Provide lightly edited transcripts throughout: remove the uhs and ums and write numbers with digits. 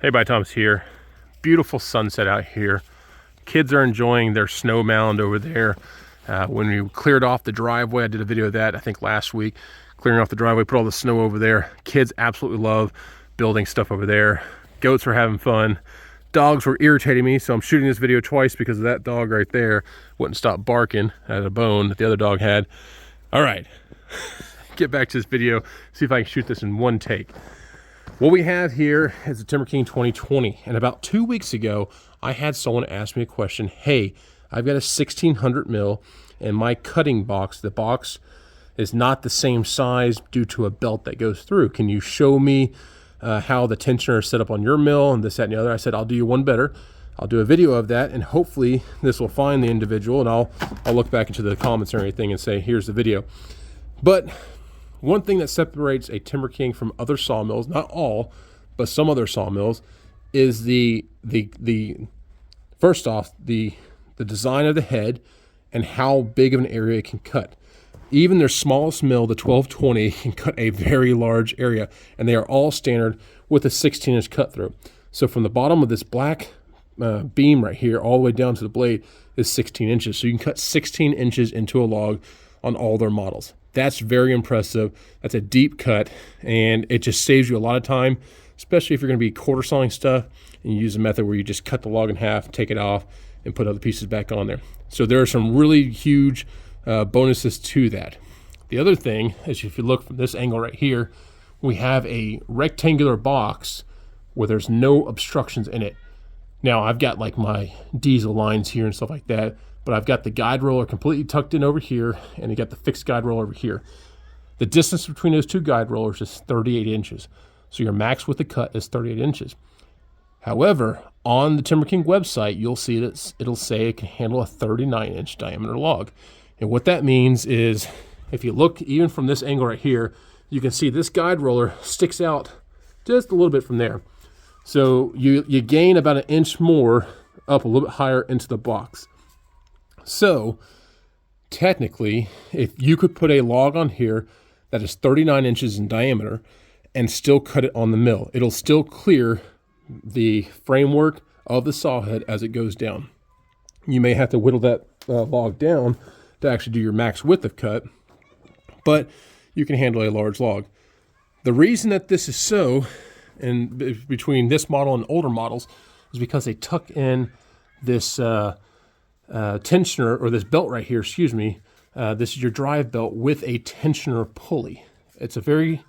Hey, By Thomas here. Beautiful sunset out here. Kids are enjoying their snow mound over there. When we cleared off the driveway, I did a video of that, I think last week, clearing off the driveway, put all the snow over there. Kids absolutely love building stuff over there. Goats were having fun. Dogs were irritating me, so I'm shooting this video twice because of that dog right there wouldn't stop barking at a bone that the other dog had. All right, get back to this video, see if I can shoot this in one take. What we have here is the Timberking 2020, and about 2 weeks ago, I had someone ask me a question. Hey, I've got a 1600 mil, and my cutting box, the box is not the same size due to a belt that goes through. Can you show me how the tensioner is set up on your mill and this, that, and the other? I said, I'll do you one better. I'll do a video of that, and hopefully this will find the individual, and I'll look back into the comments or anything and say, here's the video. But one thing that separates a Timberking from other sawmills, not all, but some other sawmills, is the first off, the design of the head and how big of an area it can cut. Even their smallest mill, the 1220, can cut a very large area, and they are all standard with a 16-inch cut through. So from the bottom of this black beam right here all the way down to the blade is 16 inches. So you can cut 16 inches into a log on all their models. That's very impressive. That's a deep cut, and it just saves you a lot of time, especially if you're going to be quarter sawing stuff and you use a method where you just cut the log in half, take it off, and put other pieces back on there. So there are some really huge bonuses to that. The other thing is, if you look from this angle right here, we have a rectangular box where there's no obstructions in it. Now, I've got like my diesel lines here and stuff like that, but I've got the guide roller completely tucked in over here, and you got the fixed guide roller over here. The distance between those two guide rollers is 38 inches. So your max with the cut is 38 inches. However, on the Timberking website, you'll see that it'll say it can handle a 39-inch diameter log. And what that means is, if you look even from this angle right here, you can see this guide roller sticks out just a little bit from there. So you gain about an inch more up a little bit higher into the box. So technically, if you could put a log on here that is 39 inches in diameter and still cut it on the mill, it'll still clear the framework of the saw head as it goes down. You may have to whittle that log down to actually do your max width of cut, but you can handle a large log. The reason that this is so, and between this model and older models, is because they tuck in this tensioner, or this belt right here, excuse me. This is your drive belt with a tensioner pulley. It's a very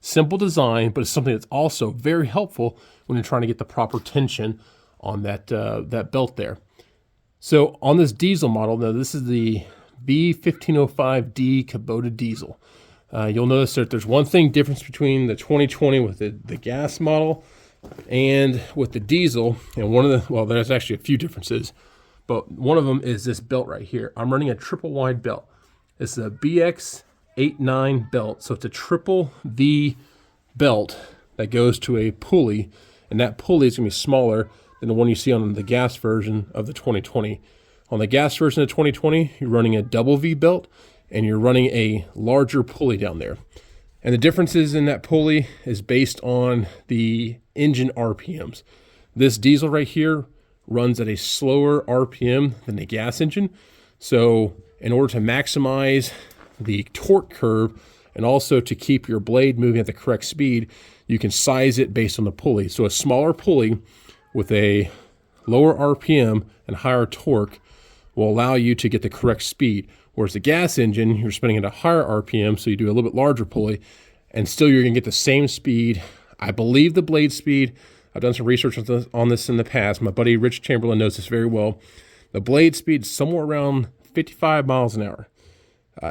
simple design, but it's something that's also very helpful when you're trying to get the proper tension on that belt there. So on this diesel model, now this is the B1505D Kubota diesel. You'll notice that there's one thing difference between the 2020 with the gas model and with the diesel, and well, there's actually a few differences, but one of them is this belt right here. I'm running a triple wide belt. It's a BX89 belt, so it's a triple V belt that goes to a pulley, and that pulley is going to be smaller than the one you see on the gas version of the 2020. On the gas version of 2020, you're running a double V belt, and you're running a larger pulley down there. And the differences in that pulley is based on the engine RPMs. This diesel right here runs at a slower RPM than the gas engine. So in order to maximize the torque curve and also to keep your blade moving at the correct speed, you can size it based on the pulley. So a smaller pulley with a lower RPM and higher torque will allow you to get the correct speed. Whereas the gas engine, you're spinning at a higher RPM, so you do a little bit larger pulley, and still you're gonna get the same speed. I believe the blade speed, I've done some research on this in the past. My buddy Rich Chamberlain knows this very well. The blade speed is somewhere around 55 miles an hour.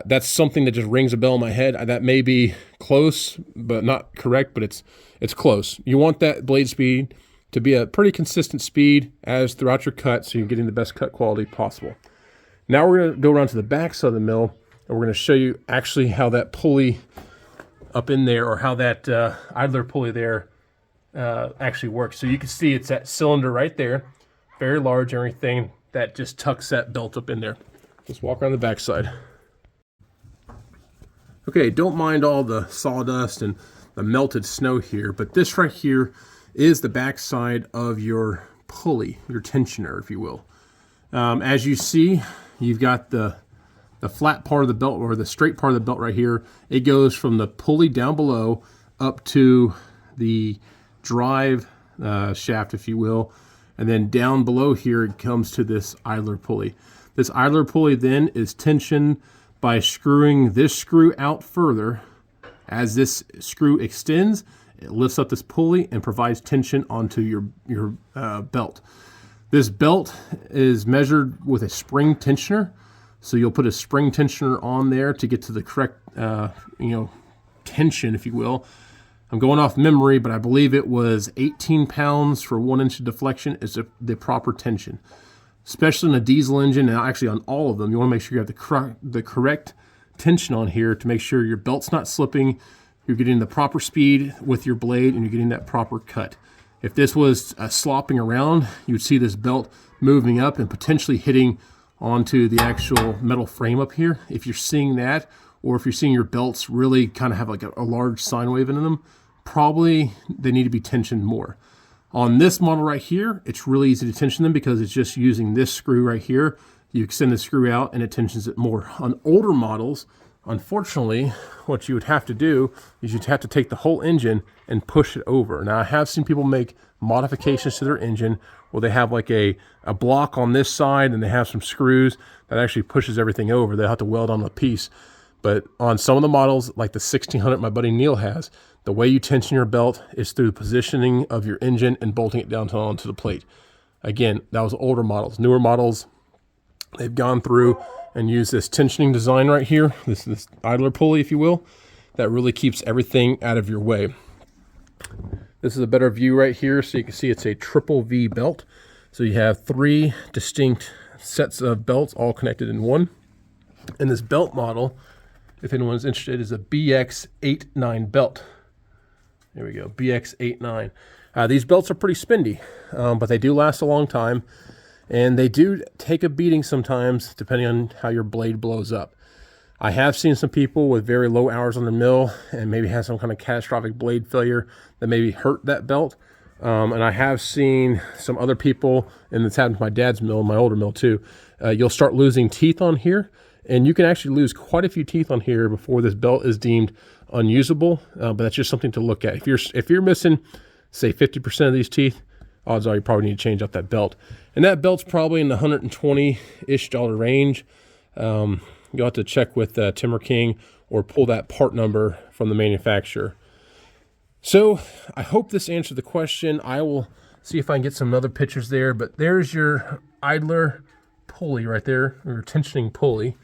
That's something that just rings a bell in my head. That may be close, but not correct, but it's close. You want that blade speed to be a pretty consistent speed as throughout your cut, so you're getting the best cut quality possible. Now we're going to go around to the back side of the mill, and we're going to show you actually how that pulley up in there, or how that idler pulley there actually works. So you can see it's that cylinder right there, very large, everything that just tucks that belt up in there. Let's walk around the back side. Okay, don't mind all the sawdust and the melted snow here, but this right here is the back side of your pulley, your tensioner, if you will. As you see, you've got the flat part of the belt, or the straight part of the belt right here. It goes from the pulley down below up to the drive shaft, if you will. And then down below here, it comes to this idler pulley. This idler pulley then is tensioned by screwing this screw out further. As this screw extends, it lifts up this pulley and provides tension onto your belt. This belt is measured with a spring tensioner. So you'll put a spring tensioner on there to get to the correct, tension, if you will. I'm going off memory, but I believe it was 18 pounds for 1 inch of deflection is the proper tension. Especially in a diesel engine, and actually on all of them, you want to make sure you have the correct tension on here to make sure your belt's not slipping, you're getting the proper speed with your blade, and you're getting that proper cut. If this was slopping around, you would see this belt moving up and potentially hitting onto the actual metal frame up here. If you're seeing that, or if you're seeing your belts really kind of have like a large sine wave in them, probably they need to be tensioned more. On this model right here, it's really easy to tension them because it's just using this screw right here. You extend the screw out and it tensions it more. On older models, unfortunately, what you would have to do is you'd have to take the whole engine and push it over. Now, I have seen people make modifications to their engine where they have like a block on this side and they have some screws that actually pushes everything over. They'll have to weld on a piece. But on some of the models, like the 1600 my buddy Neil has, the way you tension your belt is through the positioning of your engine and bolting it down onto the plate. Again, that was older models. Newer models, they've gone through and used this tensioning design right here, this idler pulley, if you will, that really keeps everything out of your way. This is a better view right here, so you can see it's a triple V belt. So you have 3 distinct sets of belts all connected in one. And this belt model, if anyone's interested, is a BX89 belt. There we go, BX89. These belts are pretty spendy, but they do last a long time. And they do take a beating sometimes, depending on how your blade blows up. I have seen some people with very low hours on the mill and maybe have some kind of catastrophic blade failure that maybe hurt that belt. And I have seen some other people, and it's happened to my dad's mill, my older mill too. You'll start losing teeth on here, and you can actually lose quite a few teeth on here before this belt is deemed unusable. But that's just something to look at. If you're missing, say 50% of these teeth, odds are you probably need to change out that belt. And that belt's probably in the $120-ish range. You'll have to check with Timberking or pull that part number from the manufacturer. So I hope this answered the question. I will see if I can get some other pictures there, but there's your idler pulley right there, or tensioning pulley,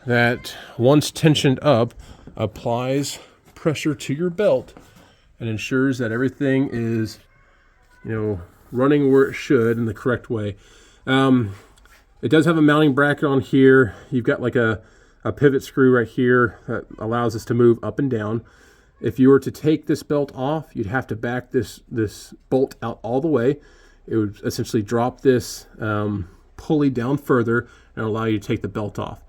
that once tensioned up applies pressure to your belt and ensures that everything is, running where it should in the correct way. It does have a mounting bracket on here. You've got like a pivot screw right here that allows us to move up and down. If you were to take this belt off, you'd have to back this bolt out all the way. It would essentially drop this pulley down further and allow you to take the belt off.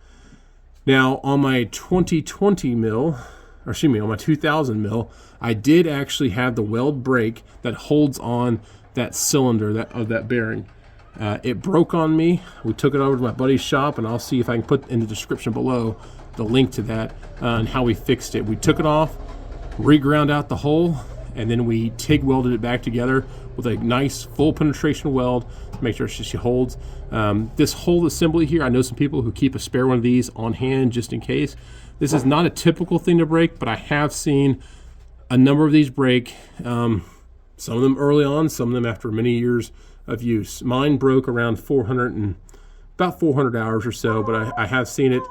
Now, on my 2020 mill, or excuse me, on my 2000 mill, I did actually have the weld brake that holds on that cylinder of that bearing. It broke on me. We took it over to my buddy's shop, and I'll see if I can put in the description below the link to that and how we fixed it. We took it off, re-ground out the hole, and then we TIG welded it back together with a nice full penetration weld to make sure she holds. This whole assembly here, I know some people who keep a spare one of these on hand just in case. This is not a typical thing to break, but I have seen a number of these break. Some of them early on, some of them after many years of use. Mine broke around about 400 hours or so, but I have seen it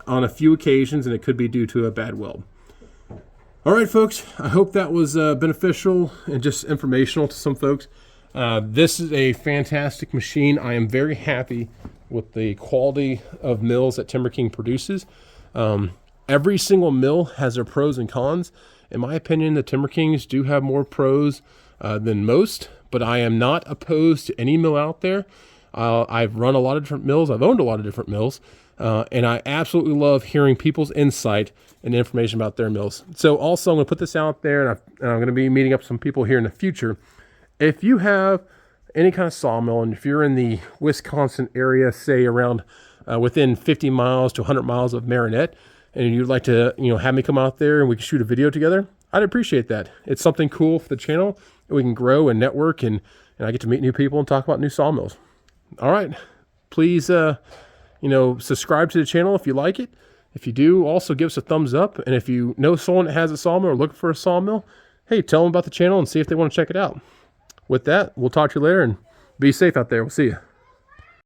on a few occasions, and it could be due to a bad weld. All right, folks, I hope that was beneficial and just informational to some folks. This is a fantastic machine. I am very happy with the quality of mills that Timberking produces. Every single mill has their pros and cons. In my opinion, the Timberkings do have more pros than most, but I am not opposed to any mill out there. I've run a lot of different mills. I've owned a lot of different mills, and I absolutely love hearing people's insight and information about their mills. So also, I'm going to put this out there, and I'm going to be meeting up some people here in the future if you have any kind of sawmill, and if you're in the Wisconsin area, say around within 50 miles to 100 miles of Marinette, and you'd like to, have me come out there and we can shoot a video together, I'd appreciate that. It's something cool for the channel, and we can grow and network, and I get to meet new people and talk about new sawmills. All right, please, subscribe to the channel if you like it. If you do, also give us a thumbs up. And if you know someone that has a sawmill or looking for a sawmill, hey, tell them about the channel and see if they want to check it out. With that, we'll talk to you later, and be safe out there. We'll see you.